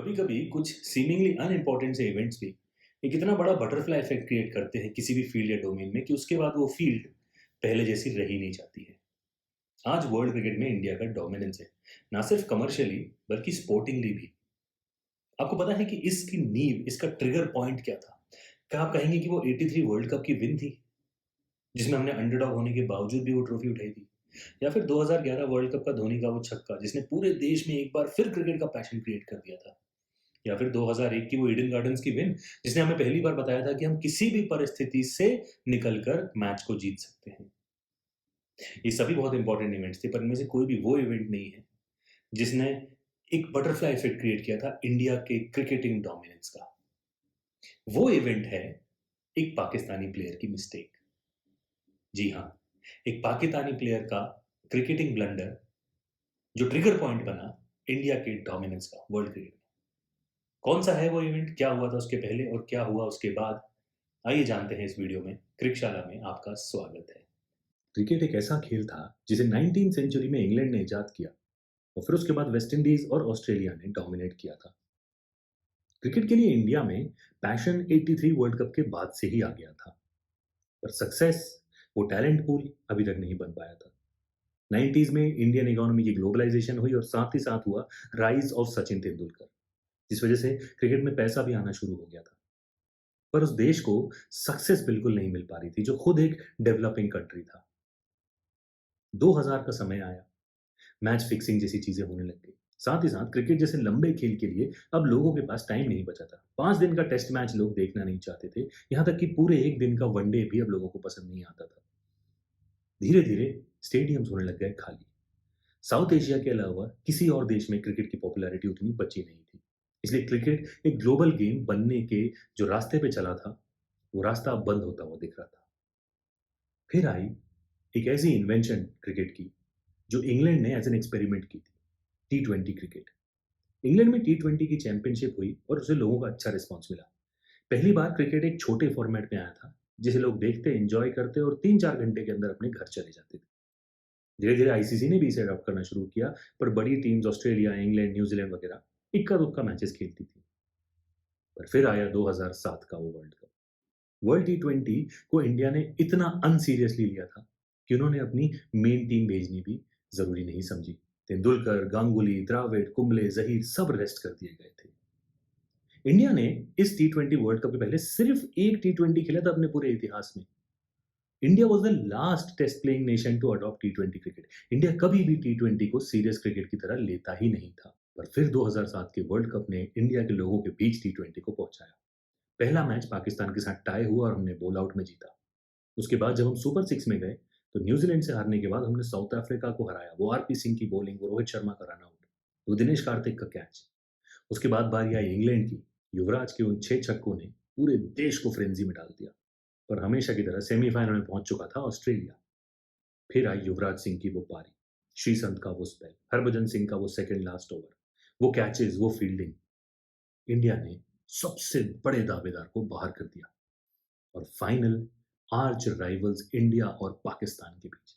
कभी-कभी कुछ seemingly unimportant से इवेंट्स भी एक इतना बड़ा बटरफ्लाई इफेक्ट क्रिएट करते हैं किसी भी फील्ड या डोमेन में कि उसके बाद वो फील्ड पहले जैसी रह ही नहीं जाती है। आज वर्ल्ड क्रिकेट में इंडिया का डोमिनेंस है, ना सिर्फ कमर्शियली बल्कि स्पोर्टिंगली भी। आपको पता है कि इसकी नींव, इसका ट्रिगर पॉइंट क्या था? क्या आप कहेंगे कि वो 83 वर्ल्ड कप की विन थी, जिसमें हमने अंडरडॉग होने के बावजूद भी वो ट्रॉफी उठाई थी? या फिर 2011 वर्ल्ड कप का धोनी का वो छक्का जिसने पूरे देश में एक बार फिर क्रिकेट का पैशन क्रिएट कर दिया था? या फिर 2001 की वो ईडन गार्डन्स की विन जिसने हमें पहली बार बताया था कि हम किसी भी परिस्थिति से निकलकर मैच को जीत सकते हैं। ये सभी बहुत इंपॉर्टेंट इवेंट्स थे, पर इनमें से कोई भी वो इवेंट नहीं है जिसने एक बटरफ्लाई इफेक्ट क्रिएट किया था इंडिया के क्रिकेटिंग डोमिनेंस का। वो इवेंट है एक पाकिस्तानी प्लेयर की मिस्टेक। जी हाँ, एक पाकिस्तानी प्लेयर का क्रिकेटिंग ब्लंडर जो ट्रिगर पॉइंट बना इंडिया के डोमिनेंस का वर्ल्ड क्रिकेट में। कौन सा है वो इवेंट, क्या हुआ था उसके पहले और क्या हुआ उसके बाद, आइए जानते हैं इस वीडियो में। क्रिकशाला में आपका स्वागत है। क्रिकेट एक ऐसा खेल था जिसे 19वीं सेंचुरी में इंग्लैंड ने इजाद किया और फिर उसके बाद वेस्ट इंडीज और ऑस्ट्रेलिया ने डोमिनेट किया था। क्रिकेट के लिए इंडिया में पैशन 83 वर्ल्ड कप के बाद से ही आ गया था, पर सक्सेस, वो टैलेंट पूल अभी तक नहीं बन पाया था। 90s में इंडियन इकोनॉमी की ग्लोबलाइजेशन हुई और साथ ही साथ हुआ राइज ऑफ सचिन तेंदुलकर, जिस वजह से क्रिकेट में पैसा भी आना शुरू हो गया था। पर उस देश को सक्सेस बिल्कुल नहीं मिल पा रही थी, जो खुद एक डेवलपिंग कंट्री था। 2000 का समय आया, मैच फिक्सिंग जैसी चीजें होने लग गई। साथ ही साथ क्रिकेट जैसे लंबे खेल के लिए अब लोगों के पास टाइम नहीं बचा था। 5 दिन का टेस्ट मैच लोग देखना नहीं चाहते थे, यहाँ तक कि पूरे एक दिन का वनडे भी अब लोगों को पसंद नहीं आता था। धीरे धीरे स्टेडियम्स होने लग गए खाली। साउथ एशिया के अलावा किसी और देश में क्रिकेट की पॉपुलैरिटी उतनी बची नहीं थी। इसलिए क्रिकेट एक ग्लोबल गेम बनने के जो रास्ते पे चला था, वो रास्ता अब बंद होता हुआ दिख रहा था। फिर आई एक ऐसी इन्वेंशन क्रिकेट की जो इंग्लैंड ने एज एन एक्सपेरिमेंट की थी, टी20 क्रिकेट। इंग्लैंड में टी20 की चैंपियनशिप हुई और उसे लोगों का अच्छा रिस्पॉन्स मिला। पहली बार क्रिकेट एक छोटे फॉर्मेट में आया था, जिसे लोग देखते, एंजॉय करते और 3-4 घंटे के अंदर अपने घर चले जाते थे। धीरे धीरे आईसीसी ने भी इसे अडॉप्ट करना शुरू किया, पर बड़ी टीम्स ऑस्ट्रेलिया, इंग्लैंड, न्यूजीलैंड वगैरह इक्का दुक्का मैचेस खेलती थी। पर फिर आया 2007 का वो वर्ल्ड कप। वर्ल्ड टी20 को इंडिया ने इतना अनसीरियसली लिया था कि उन्होंने अपनी मेन टीम भेजनी भी जरूरी नहीं समझी। तेंदुलकर, गांगुली, द्राविड, कुंबले, जहीर सब रेस्ट कर दिए गए थे। इंडिया ने इस टी20 वर्ल्ड कप के पहले सिर्फ एक टी20 खेला था अपने पूरे इतिहास में। India was the last test playing nation to adopt टी20 क्रिकेट। इंडिया कभी भी टी20 को सीरियस क्रिकेट की तरह लेता ही नहीं था। पर फिर 2007 के वर्ल्ड कप ने इंडिया के लोगों के बीच टी20 को पहुंचाया। पहला मैच पाकिस्तान के साथ टाई हुआ और हमने बॉल आउट में जीता। उसके बाद जब हम सुपर सिक्स में गए, तो न्यूजीलैंड से हारने के बाद हमने साउथ अफ्रीका को हराया। वो आरपी सिंह की बॉलिंग, वो रोहित शर्मा का रन आउट, वो दिनेश कार्तिक का कैच। उसके बाद बारी आई इंग्लैंड की। युवराज के उन 6 छक्कों ने पूरे देश को फ्रेंजी में डाल दिया। पर हमेशा की तरह सेमीफाइनल में पहुंच चुका था ऑस्ट्रेलिया। फिर आई युवराज सिंह की वो पारी, श्रीसंत का वो स्पेल, हरभजन सिंह का वो सेकंड लास्ट ओवर, वो कैचेस, वो फील्डिंग। इंडिया ने सबसे बड़े दावेदार को बाहर कर दिया। और फाइनल, आर्च राइवल्स इंडिया और पाकिस्तान के बीच।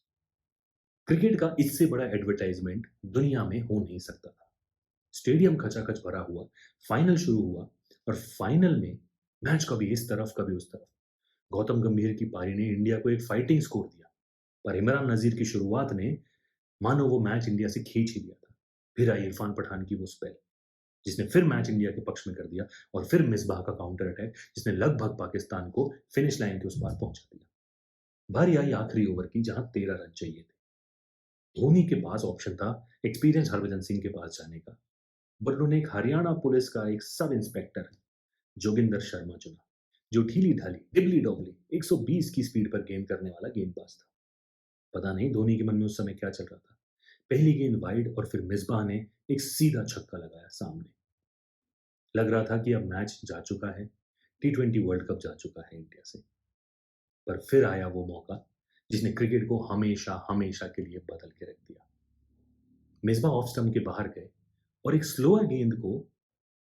क्रिकेट का इससे बड़ा एडवर्टाइजमेंट दुनिया में हो नहीं सकता था। स्टेडियम खचाखच भरा हुआ, फाइनल शुरू हुआ और फाइनल में मैच कभी इस तरफ कभी उस तरफ। गौतम गंभीर की पारी ने इंडिया को एक फाइटिंग स्कोर दिया, पर इमरान नजीर की शुरुआत ने मानो वो मैच इंडिया से खींच ही लिया था। फिर आई इरफान पठान की वो स्पेल, जिसने फिर मैच इंडिया के पक्ष में कर दिया। और फिर मिसबाह का काउंटर अटैक, जिसने लगभग पाकिस्तान को फिनिश लाइन के उस पार पहुंचा दिया। बारी आई आखिरी ओवर की, जहां 13 रन चाहिए थे। धोनी के पास ऑप्शन था एक्सपीरियंस हरभजन सिंह के पास जाने का, बट उन्होंने एक हरियाणा पुलिस का एक सब इंस्पेक्टर जोगिंदर शर्मा चुना, जो ढीली ढाली, डिबली डोबली 120 की स्पीड पर गेंद करने वाला गेंदबाज था। पता नहीं धोनी के मन में उस समय क्या चल रहा था। पहली गेंद वाइड और फिर मिसबाह ने एक सीधा छक्का लगाया सामने। लग रहा था कि अब मैच जा चुका है, टी20 वर्ल्ड कप जा चुका है इंडिया से। पर फिर आया वो मौका जिसने क्रिकेट को हमेशा हमेशा के लिए बदल के रख दिया। मिसबाह ऑफ स्टंप के बाहर गए और एक स्लोअर गेंद को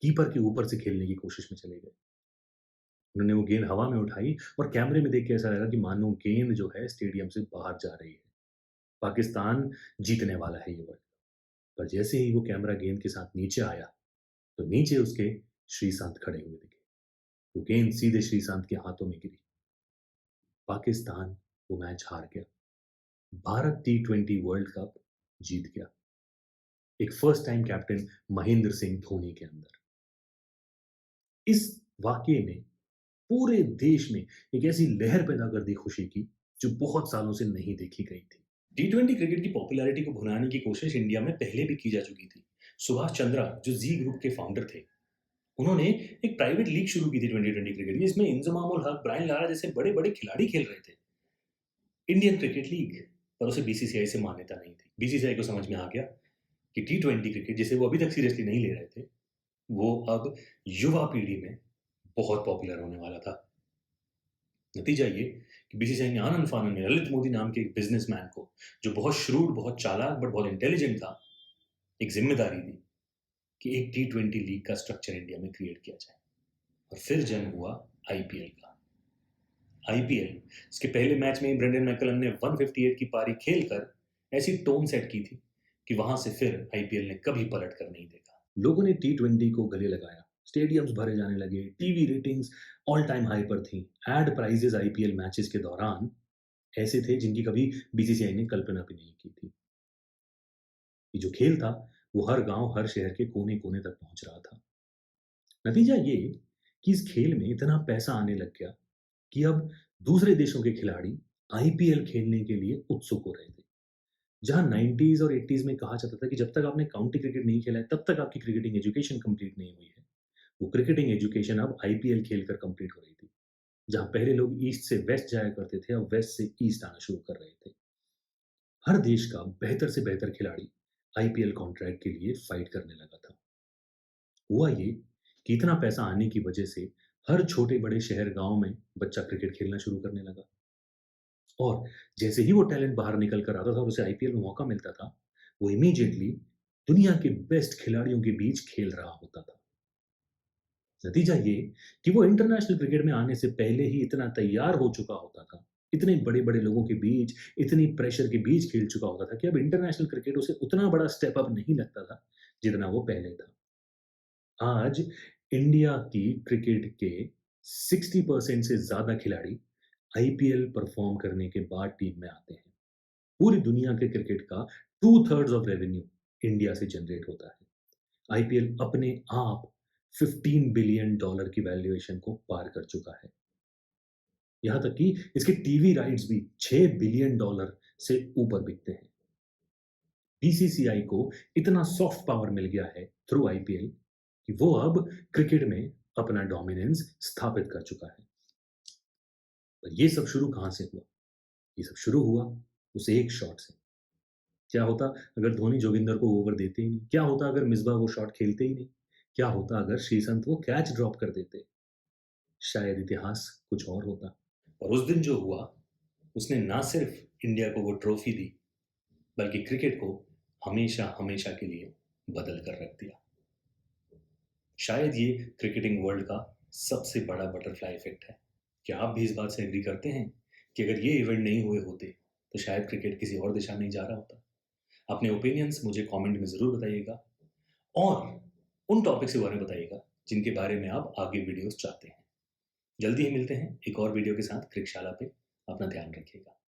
कीपर के ऊपर से खेलने की कोशिश में चले गए। उन्होंने वो गेंद हवा में उठाई और कैमरे में देख के ऐसा लगा कि मानो गेंद जो है स्टेडियम से बाहर जा रही है। पाकिस्तान जीतने वाला है ये वर्ल्ड। पर जैसे ही वो कैमरा गेंद के साथ नीचे आया, तो नीचे उसके श्रीशांत खड़े हुए दिखे। वो गेंद सीधे श्रीशांत के हाथों में गिरी। पाकिस्तान वो मैच हार गया। भारत T20 वर्ल्ड कप जीत गया। एक first time captain Mahendra Singh Dhoni के अंदर। इस वाकये ने पूरे देश में एक ऐसी लहर पैदा कर दी खुशी की, जो बहुत सालों से नहीं देखी गई थी। T20 क्रिकेट की पॉपुलैरिटी को भुनाने की कोशिश इंडिया में पहले भी की जा चुकी थी। सुभाष चंद्रा, जो जी ग्रुप के फाउंडर थे, उन्होंने एक प्राइवेट लीग शुरू की थी 2020 क्रिकेट की, जिसमें इंजमाम उल हक, ब्रायन लारा जैसे बड़े-बड़े खिलाड़ी खेल रहे थे। इंडियन क्रिकेट लीग, पर उसे बीसीसीआई से मान्यता नहीं थी। बीसीसीआई को समझ में आ गया कि T20 क्रिकेट, जिसे वो अभी तक सीरियसली नहीं ले रहे थे, वो अब युवा पीढ़ी में बहुत पॉपुलर होने वाला था। नतीजा ये कि बीसीसीआई ने आनन-फानन में ललित मोदी नाम के एक बिज़नेसमैन को, जो बहुत श्रूड, बहुत चालाक बट बहुत इंटेलिजेंट था, एक ज़िम्मेदारी दी कि एक T20 लीग का स्ट्रक्चर इंडिया में क्रिएट किया जाए। और फिर जन्म हुआ आईपीएल का। आईपीएल, इसके पहले मैच में ब्रेंडन मैकलम ने 158 की पारी खेलकर ऐसी टोन सेट की थी कि वहां से फिर आईपीएल ने कभी पलट कर नहीं देखा। लोगों ने T20 को गले लगाया, स्टेडियम्स भरे जाने लगे, TV ratings all time high पर थी। एड प्राइजेस आईपीएल मैचेस के दौरान ऐसे थे जिनकी कभी बीसीसीआई ने कल्पना भी नहीं की थी। ये जो खेल था, वो हर गांव, हर शहर के कोने कोने तक पहुंच रहा था। नतीजा ये कि इस खेल में इतना पैसा आने लग गया कि अब दूसरे देशों के खिलाड़ी आईपीएल खेलने के लिए उत्सुक हो रहे थे। जहां 90s और 80s में कहा जाता था कि जब तक आपने काउंटी क्रिकेट नहीं खेला है, तब तक आपकी क्रिकेटिंग एजुकेशन कंप्लीट नहीं हुई है, वो क्रिकेटिंग एजुकेशन अब आईपीएल खेलकर कंप्लीट हो रही थी। जहां पहले लोग ईस्ट से वेस्ट जाया करते थे, अब वेस्ट से ईस्ट आना शुरू कर रहे थे। हर देश का बेहतर से बेहतर खिलाड़ी आईपीएल कॉन्ट्रैक्ट के लिए फाइट करने लगा था। हुआ ये कि इतना पैसा आने की वजह से हर छोटे बड़े शहर गांव में बच्चा क्रिकेट खेलना शुरू करने लगा। और जैसे ही वो टैलेंट बाहर निकल कर आता था और उसे आईपीएल में मौका मिलता था, वो इमीडिएटली दुनिया के बेस्ट खिलाड़ियों के बीच खेल रहा होता था। नतीजा ये कि वो इंटरनेशनल क्रिकेट में आने से पहले ही इतना तैयार हो चुका होता था, इतने बड़े-बड़े लोगों के बीच, इतनी प्रेशर के बीच खेल चुका होता था कि अब इंटरनेशनल क्रिकेट उसे उतना बड़ा स्टेप अप नहीं लगता था, जितना वो पहले था। आज इंडिया की क्रिकेट के 60% से ज़्यादा खिलाड़ी आईपीएल परफॉर्म करने के बाद टीम में आते हैं। पूरी दुनिया के क्रिकेट का 2/3 ऑफ रेवेन्यू इंडिया से जनरेट होता है। आईपीएल अपने आप $15 बिलियन की वैल्यूएशन को पार कर चुका है। यहां तक कि इसके टीवी राइट्स भी $6 बिलियन से ऊपर बिकते हैं। बीसीसीआई को इतना सॉफ्ट पावर मिल गया है थ्रू आईपीएल कि वो अब क्रिकेट में अपना डोमिनेंस स्थापित कर चुका है। पर ये सब शुरू कहां से हुआ? ये सब शुरू हुआ उस एक शॉट से। क्या होता अगर धोनी जोगिंदर को ओवर देते ही नहीं? क्या होता अगर मिसबाह वो शॉट खेलते ही नहीं? क्या होता अगर श्रीसंत वो कैच ड्रॉप कर देते? शायद इतिहास कुछ और होता। और उस दिन जो हुआ, उसने ना सिर्फ इंडिया को वो ट्रॉफी दी, बल्कि क्रिकेट को हमेशा हमेशा के लिए बदल कर रख दिया। शायद ये क्रिकेटिंग वर्ल्ड का सबसे बड़ा बटरफ्लाई इफेक्ट है। क्या आप भी इस बात से एग्री करते हैं कि अगर ये इवेंट नहीं हुए होते, तो शायद क्रिकेट किसी और दिशा में जा रहा होता? अपने ओपिनियंस मुझे कमेंट में ज़रूर बताइएगा और उन टॉपिक्स के बारे में बताइएगा जिनके बारे में आप आगे वीडियोस चाहते हैं। जल्दी ही मिलते हैं एक और वीडियो के साथ क्रिकशाला पे। अपना ध्यान रखिएगा।